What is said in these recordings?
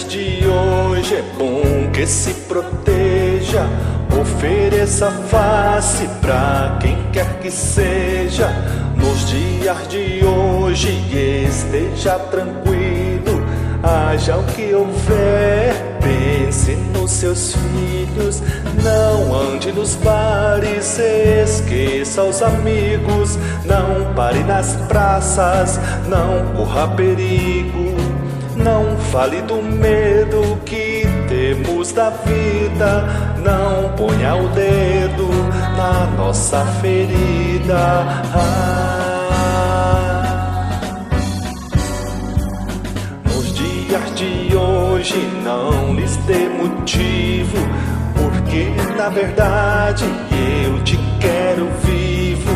De hoje é bom que se proteja, ofereça face pra quem quer que seja. Nos dias de hoje esteja tranquilo, haja o que houver, pense nos seus filhos. Não ande nos bares, esqueça os amigos. Não pare nas praças, não corra perigo. Não fale do medo que temos da vida, não ponha o dedo na nossa ferida. Nos dias de hoje não lhes dê motivo, porque na verdade eu te quero vivo.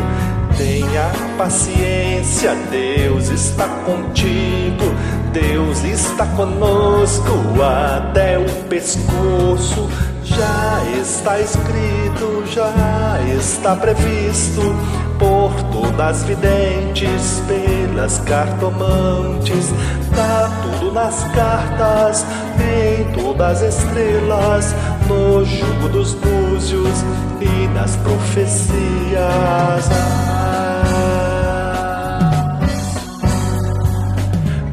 Tenha paciência, Deus está contigo. Deus está conosco até o pescoço. Já está escrito, já está previsto por todas as videntes, pelas cartomantes. Tá tudo nas cartas, em todas as estrelas, no jugo dos búzios e nas profecias.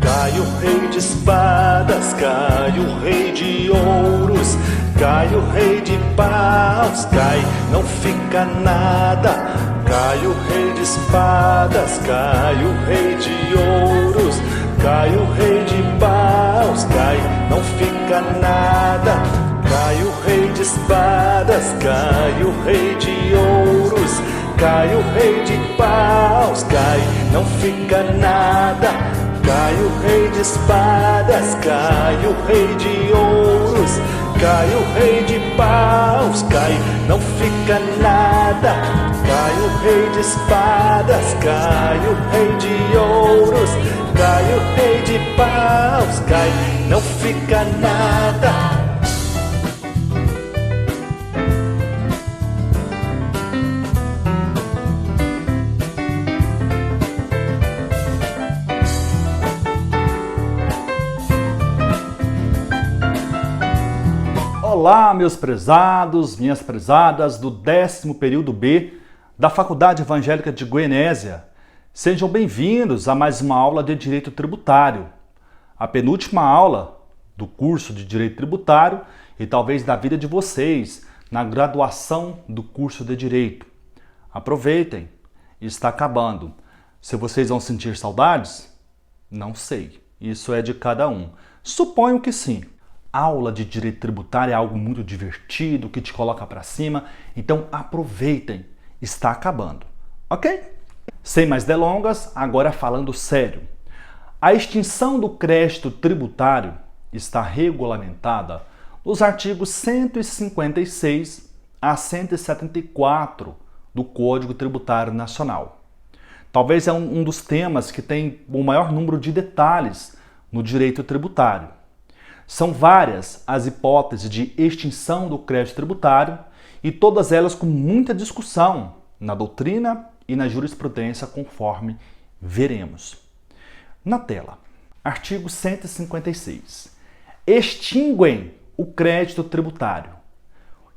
Cai o rei de espadas, cai o rei de ouros, cai o rei de paus, cai, não fica nada. Cai o rei de espadas, cai o rei de ouros, cai o rei de paus, cai, não fica nada. Cai o rei de espadas, cai o rei de ouros, cai o rei de paus, cai, não fica nada. Cai o rei de espadas, cai o rei de ouros, cai o rei de paus, cai, não fica nada. Cai o rei de espadas, cai o rei de ouros, cai o rei de paus, cai, não fica nada. Olá, meus prezados, minhas prezadas do 10º período B da Faculdade Evangélica de Goianésia. Sejam bem-vindos a mais uma aula de Direito Tributário, a penúltima aula do curso de Direito Tributário e talvez da vida de vocês na graduação do curso de Direito. Aproveitem, está acabando. Se vocês vão sentir saudades, não sei, isso é de cada um. Suponho que sim. Aula de direito tributário é algo muito divertido, que te coloca para cima, então aproveitem, está acabando, ok? Sem mais delongas, agora falando sério. A extinção do crédito tributário está regulamentada nos artigos 156 a 174 do Código Tributário Nacional. Talvez é um dos temas que tem o maior número de detalhes no direito tributário. São várias as hipóteses de extinção do crédito tributário e todas elas com muita discussão na doutrina e na jurisprudência, conforme veremos. Na tela, artigo 156. Extinguem o crédito tributário.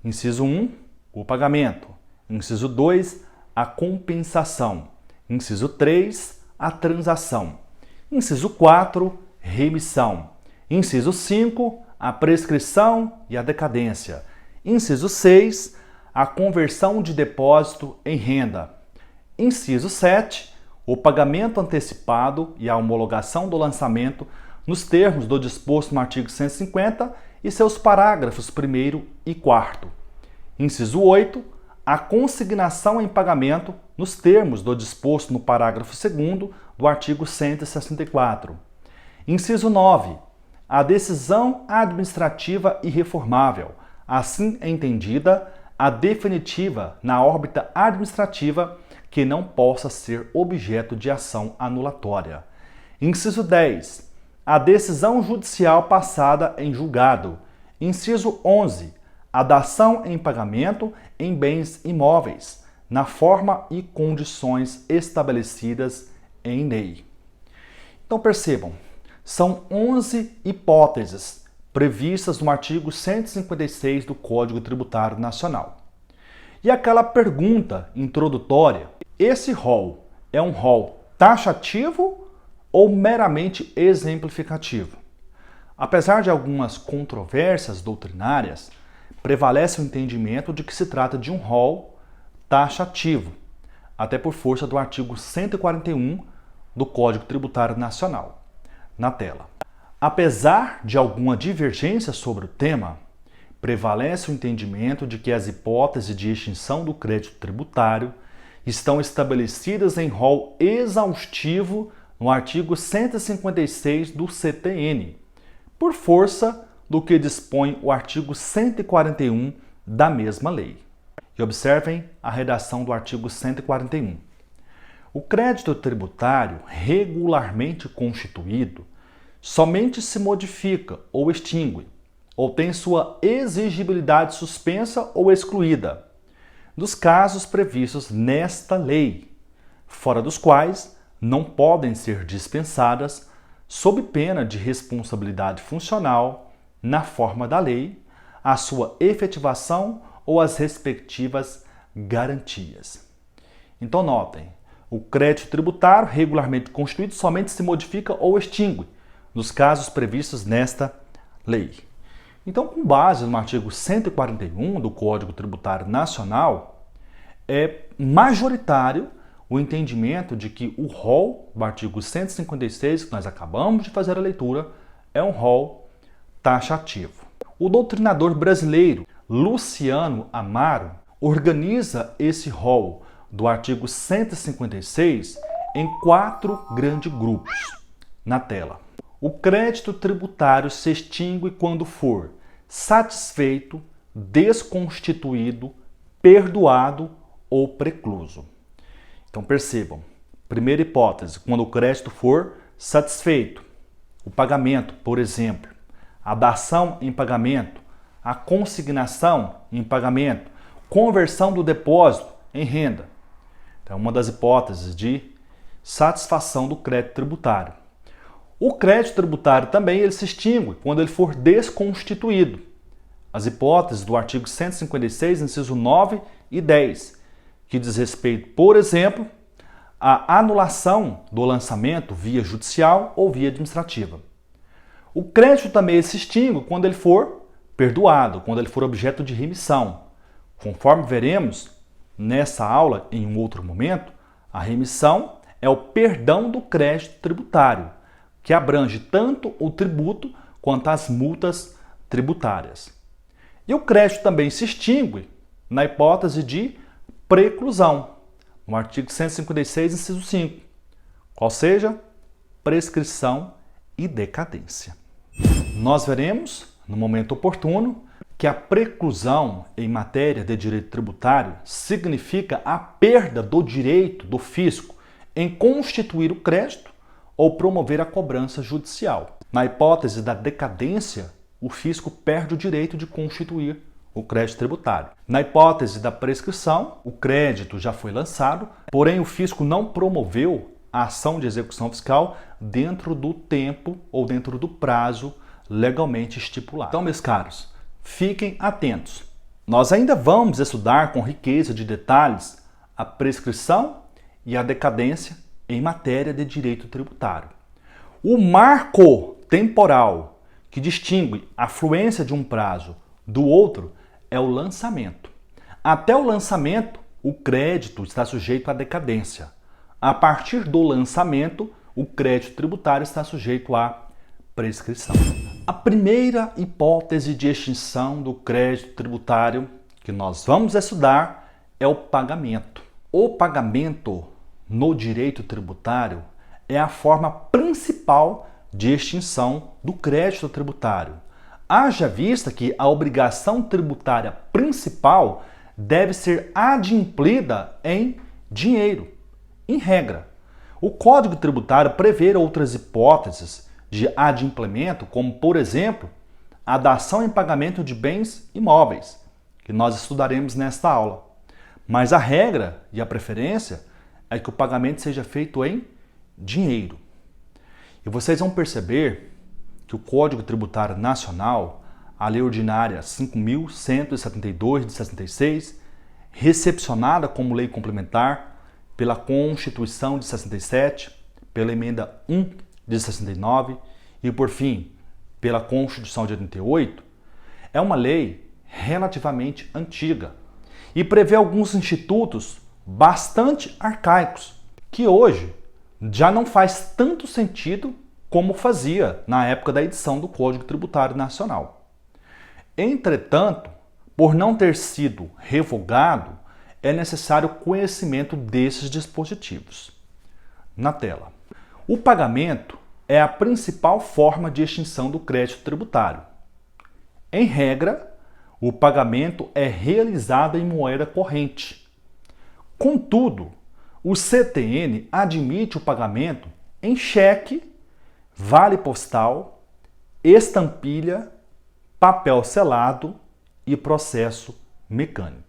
Inciso 1, o pagamento. Inciso 2, a compensação. Inciso 3, a transação. Inciso 4, remissão. Inciso 5, a prescrição e a decadência. Inciso 6, a conversão de depósito em renda. Inciso 7, o pagamento antecipado e a homologação do lançamento nos termos do disposto no artigo 150 e seus parágrafos 1º e 4º. Inciso 8, a consignação em pagamento nos termos do disposto no parágrafo 2º do artigo 164. Inciso 9, a decisão administrativa irreformável, assim entendida, a definitiva na órbita administrativa, que não possa ser objeto de ação anulatória. Inciso 10. A decisão judicial passada em julgado. Inciso 11. A dação em pagamento em bens imóveis, na forma e condições estabelecidas em lei. Então percebam, são 11 hipóteses previstas no artigo 156 do Código Tributário Nacional. E aquela pergunta introdutória, esse rol é um rol taxativo ou meramente exemplificativo? Apesar de algumas controvérsias doutrinárias, prevalece o entendimento de que se trata de um rol taxativo, até por força do artigo 141 do Código Tributário Nacional. Na tela. Apesar de alguma divergência sobre o tema, prevalece o entendimento de que as hipóteses de extinção do crédito tributário estão estabelecidas em rol exaustivo no artigo 156 do CTN, por força do que dispõe o artigo 141 da mesma lei. E observem a redação do artigo 141. O crédito tributário regularmente constituído somente se modifica ou extingue, ou tem sua exigibilidade suspensa ou excluída, dos casos previstos nesta lei, fora dos quais não podem ser dispensadas sob pena de responsabilidade funcional, na forma da lei, a sua efetivação ou as respectivas garantias. Então notem, o crédito tributário regularmente constituído somente se modifica ou extingue nos casos previstos nesta lei. Então, com base no artigo 141 do Código Tributário Nacional, é majoritário o entendimento de que o rol do artigo 156, que nós acabamos de fazer a leitura, é um rol taxativo. O doutrinador brasileiro Luciano Amaro organiza esse rol do artigo 156 em 4 grandes grupos. Na tela. O crédito tributário se extingue quando for satisfeito, desconstituído, perdoado ou precluso. Então percebam, primeira hipótese, quando o crédito for satisfeito, o pagamento, por exemplo, a dação em pagamento, a consignação em pagamento, conversão do depósito em renda. Então, uma das hipóteses de satisfação do crédito tributário. O crédito tributário também ele se extingue quando ele for desconstituído. As hipóteses do artigo 156, inciso 9 e 10, que diz respeito, por exemplo, à anulação do lançamento via judicial ou via administrativa. O crédito também se extingue quando ele for perdoado, quando ele for objeto de remissão. Conforme veremos nessa aula, em um outro momento, a remissão é o perdão do crédito tributário, que abrange tanto o tributo quanto as multas tributárias. E o crédito também se extingue na hipótese de preclusão, no artigo 156, inciso 5, qual seja prescrição e decadência. Nós veremos, no momento oportuno, que a preclusão em matéria de direito tributário significa a perda do direito do fisco em constituir o crédito ou promover a cobrança judicial. Na hipótese da decadência, o fisco perde o direito de constituir o crédito tributário. Na hipótese da prescrição, o crédito já foi lançado, porém o fisco não promoveu a ação de execução fiscal dentro do tempo ou dentro do prazo legalmente estipulado. Então, meus caros, fiquem atentos. Nós ainda vamos estudar com riqueza de detalhes a prescrição e a decadência em matéria de direito tributário. O marco temporal que distingue a fluência de um prazo do outro é o lançamento. Até o lançamento, o crédito está sujeito à decadência. A partir do lançamento, o crédito tributário está sujeito à prescrição. A primeira hipótese de extinção do crédito tributário que nós vamos estudar é o pagamento. O pagamento no direito tributário é a forma principal de extinção do crédito tributário. Haja vista que a obrigação tributária principal deve ser adimplida em dinheiro. Em regra, o Código Tributário prevê outras hipóteses de adimplemento, como, por exemplo, a dação em pagamento de bens imóveis, que nós estudaremos nesta aula. Mas a regra e a preferência é que o pagamento seja feito em dinheiro. E vocês vão perceber que o Código Tributário Nacional, a Lei Ordinária 5.172 de 66, recepcionada como lei complementar pela Constituição de 67, pela Emenda 1 de 69 e, por fim, pela Constituição de 88, é uma lei relativamente antiga e prevê alguns institutos bastante arcaicos que hoje já não faz tanto sentido como fazia na época da edição do Código Tributário Nacional. Entretanto, por não ter sido revogado, é necessário conhecimento desses dispositivos. Na tela. O pagamento é a principal forma de extinção do crédito tributário. Em regra, o pagamento é realizado em moeda corrente. Contudo, o CTN admite o pagamento em cheque, vale postal, estampilha, papel selado e processo mecânico.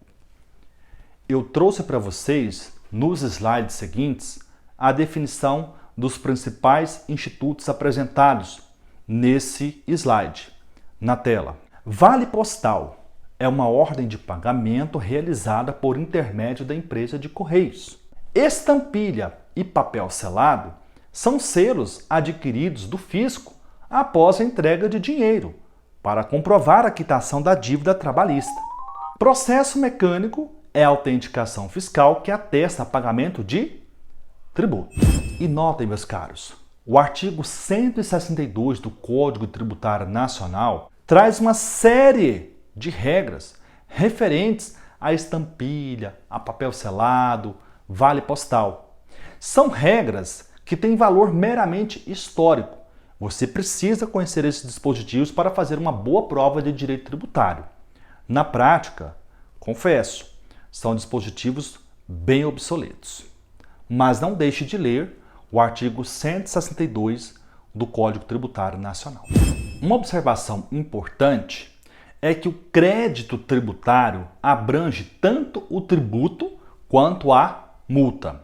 Eu trouxe para vocês, nos slides seguintes, a definição dos principais institutos apresentados nesse slide, na tela. Vale postal é uma ordem de pagamento realizada por intermédio da empresa de correios. Estampilha e papel selado são selos adquiridos do fisco após a entrega de dinheiro para comprovar a quitação da dívida trabalhista. Processo mecânico é a autenticação fiscal que atesta pagamento de tributo. E notem, meus caros, o artigo 162 do Código Tributário Nacional traz uma série de regras referentes à estampilha, a papel selado, vale postal. São regras que têm valor meramente histórico. Você precisa conhecer esses dispositivos para fazer uma boa prova de direito tributário. Na prática, confesso, são dispositivos bem obsoletos. Mas não deixe de ler o artigo 162 do Código Tributário Nacional. Uma observação importante é que o crédito tributário abrange tanto o tributo quanto a multa.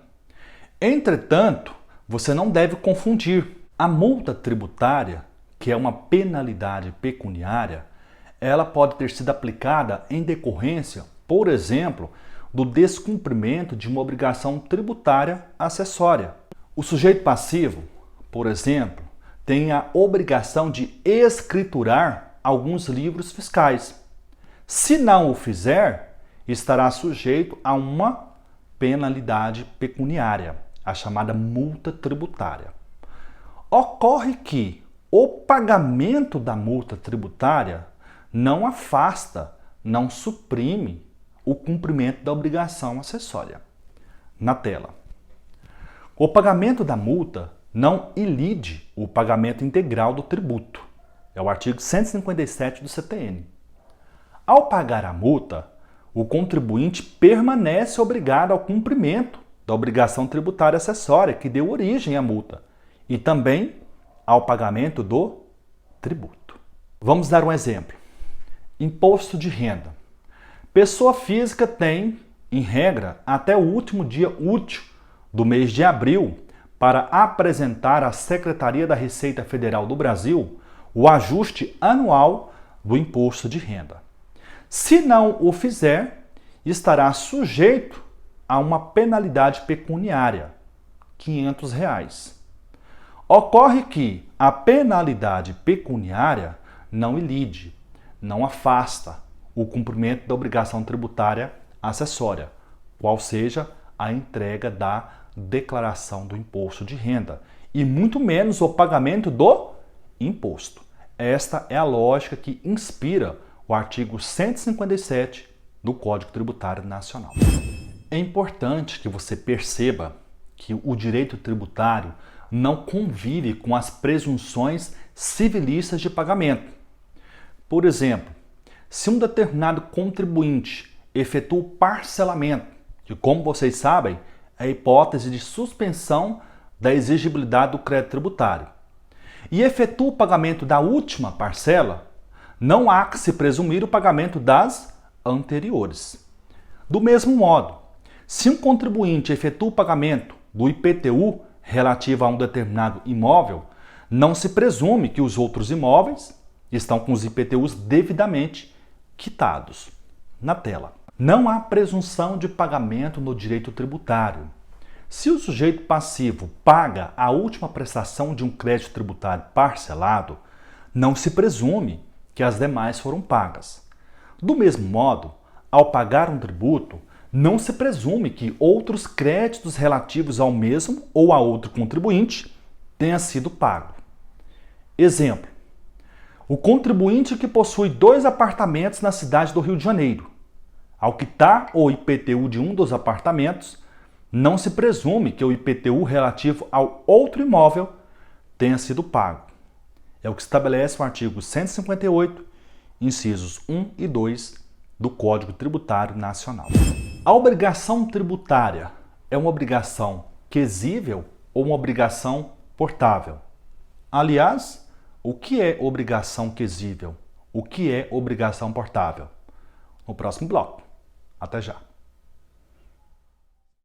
Entretanto, você não deve confundir. A multa tributária, que é uma penalidade pecuniária, ela pode ter sido aplicada em decorrência, por exemplo, do descumprimento de uma obrigação tributária acessória. O sujeito passivo, por exemplo, tem a obrigação de escriturar alguns livros fiscais. Se não o fizer, estará sujeito a uma penalidade pecuniária, a chamada multa tributária. Ocorre que o pagamento da multa tributária não afasta, não suprime o cumprimento da obrigação acessória. Na tela. O pagamento da multa não ilide o pagamento integral do tributo. É o artigo 157 do CTN. Ao pagar a multa, o contribuinte permanece obrigado ao cumprimento da obrigação tributária acessória que deu origem à multa e também ao pagamento do tributo. Vamos dar um exemplo. Imposto de renda. Pessoa física tem, em regra, até o último dia útil do mês de abril para apresentar à Secretaria da Receita Federal do Brasil o ajuste anual do imposto de renda. Se não o fizer, estará sujeito a uma penalidade pecuniária, R$ 500. Ocorre que a penalidade pecuniária não ilide, não afasta o cumprimento da obrigação tributária acessória, qual seja a entrega da declaração do imposto de renda, e muito menos o pagamento do imposto. Esta é a lógica que inspira o artigo 157 do Código Tributário Nacional. É importante que você perceba que o direito tributário não convive com as presunções civilistas de pagamento. Por exemplo, se um determinado contribuinte efetua o parcelamento, que, como vocês sabem, é a hipótese de suspensão da exigibilidade do crédito tributário e efetua o pagamento da última parcela, não há que se presumir o pagamento das anteriores. Do mesmo modo, se um contribuinte efetua o pagamento do IPTU relativo a um determinado imóvel, não se presume que os outros imóveis estão com os IPTUs devidamente quitados. Na tela. Não há presunção de pagamento no direito tributário. Se o sujeito passivo paga a última prestação de um crédito tributário parcelado, não se presume que as demais foram pagas. Do mesmo modo, ao pagar um tributo, não se presume que outros créditos relativos ao mesmo ou a outro contribuinte tenham sido pagos. Exemplo: o contribuinte que possui 2 apartamentos na cidade do Rio de Janeiro. Ao quitar o IPTU de um dos apartamentos, não se presume que o IPTU relativo ao outro imóvel tenha sido pago. É o que estabelece o artigo 158, incisos 1 e 2 do Código Tributário Nacional. A obrigação tributária é uma obrigação quesível ou uma obrigação portável? Aliás, o que é obrigação quesível? O que é obrigação portável? No próximo bloco. Até já!